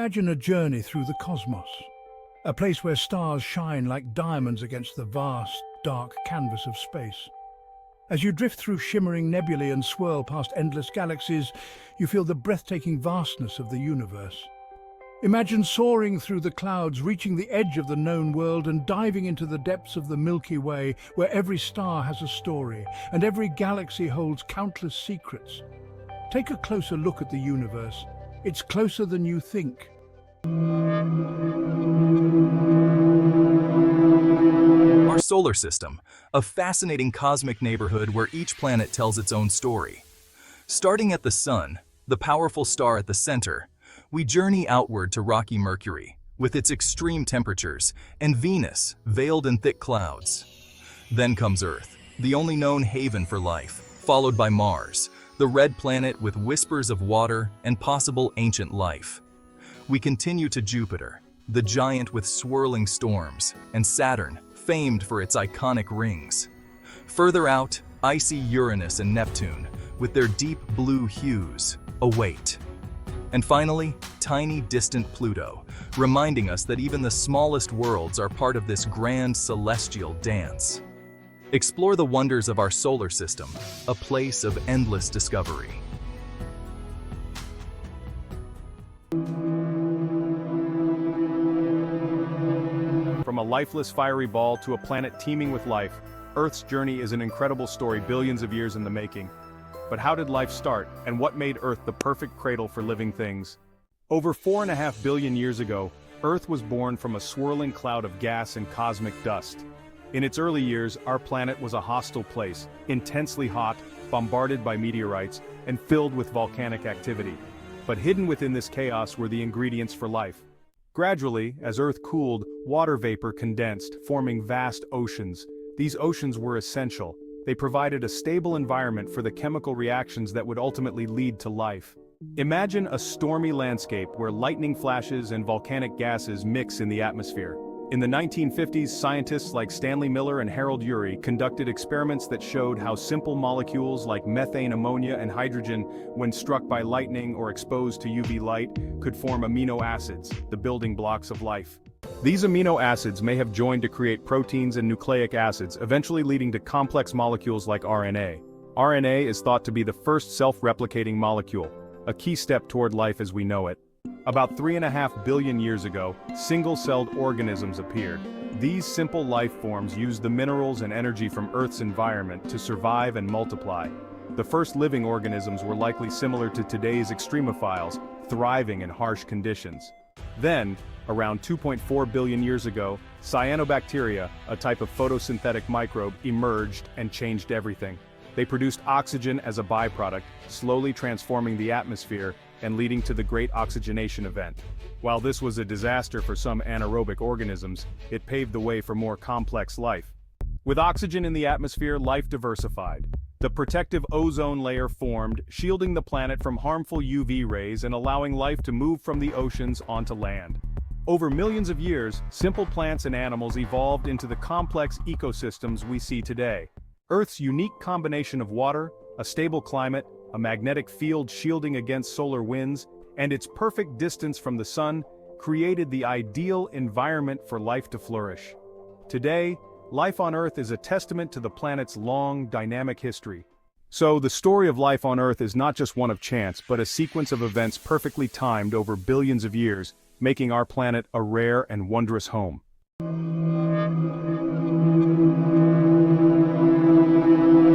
Imagine a journey through the cosmos, a place where stars shine like diamonds against the vast, dark canvas of space. As you drift through shimmering nebulae and swirl past endless galaxies, you feel the breathtaking vastness of the universe. Imagine soaring through the clouds, reaching the edge of the known world and diving into the depths of the Milky Way, where every star has a story and every galaxy holds countless secrets. Take a closer look at the universe. It's closer than you think. Our solar system, a fascinating cosmic neighborhood where each planet tells its own story. Starting at the Sun, the powerful star at the center, we journey outward to rocky Mercury, with its extreme temperatures, and Venus, veiled in thick clouds. Then comes Earth, the only known haven for life, followed by Mars, the red planet with whispers of water and possible ancient life. We continue to Jupiter, the giant with swirling storms, and Saturn, famed for its iconic rings. Further out, icy Uranus and Neptune, with their deep blue hues, await. And finally, tiny distant Pluto, reminding us that even the smallest worlds are part of this grand celestial dance. Explore the wonders of our solar system, a place of endless discovery. From a lifeless fiery ball to a planet teeming with life, Earth's journey is an incredible story billions of years in the making. But how did life start, and what made Earth the perfect cradle for living things? Over 4.5 billion years ago, Earth was born from a swirling cloud of gas and cosmic dust. In its early years, our planet was a hostile place, intensely hot, bombarded by meteorites, and filled with volcanic activity. But hidden within this chaos were the ingredients for life. Gradually, as Earth cooled, water vapor condensed, forming vast oceans. These oceans were essential. They provided a stable environment for the chemical reactions that would ultimately lead to life. Imagine a stormy landscape where lightning flashes and volcanic gases mix in the atmosphere. In the 1950s, scientists like Stanley Miller and Harold Urey conducted experiments that showed how simple molecules like methane, ammonia, and hydrogen, when struck by lightning or exposed to UV light, could form amino acids, the building blocks of life. These amino acids may have joined to create proteins and nucleic acids, eventually leading to complex molecules like RNA. RNA is thought to be the first self-replicating molecule, a key step toward life as we know it. About 3.5 billion years ago, single-celled organisms appeared. These simple life forms used the minerals and energy from Earth's environment to survive and multiply. The first living organisms were likely similar to today's extremophiles, thriving in harsh conditions. Then, around 2.4 billion years ago, cyanobacteria, a type of photosynthetic microbe, emerged and changed everything. They produced oxygen as a byproduct, slowly transforming the atmosphere and leading to the Great Oxygenation Event. While this was a disaster for some anaerobic organisms, it paved the way for more complex life. With oxygen in the atmosphere, life diversified. The protective ozone layer formed, shielding the planet from harmful UV rays and allowing life to move from the oceans onto land. Over millions of years, simple plants and animals evolved into the complex ecosystems we see today. Earth's unique combination of water, a stable climate, a magnetic field shielding against solar winds, and its perfect distance from the sun created the ideal environment for life to flourish. Today, life on Earth is a testament to the planet's long, dynamic history. So, the story of life on Earth is not just one of chance, but a sequence of events perfectly timed over billions of years, making our planet a rare and wondrous home.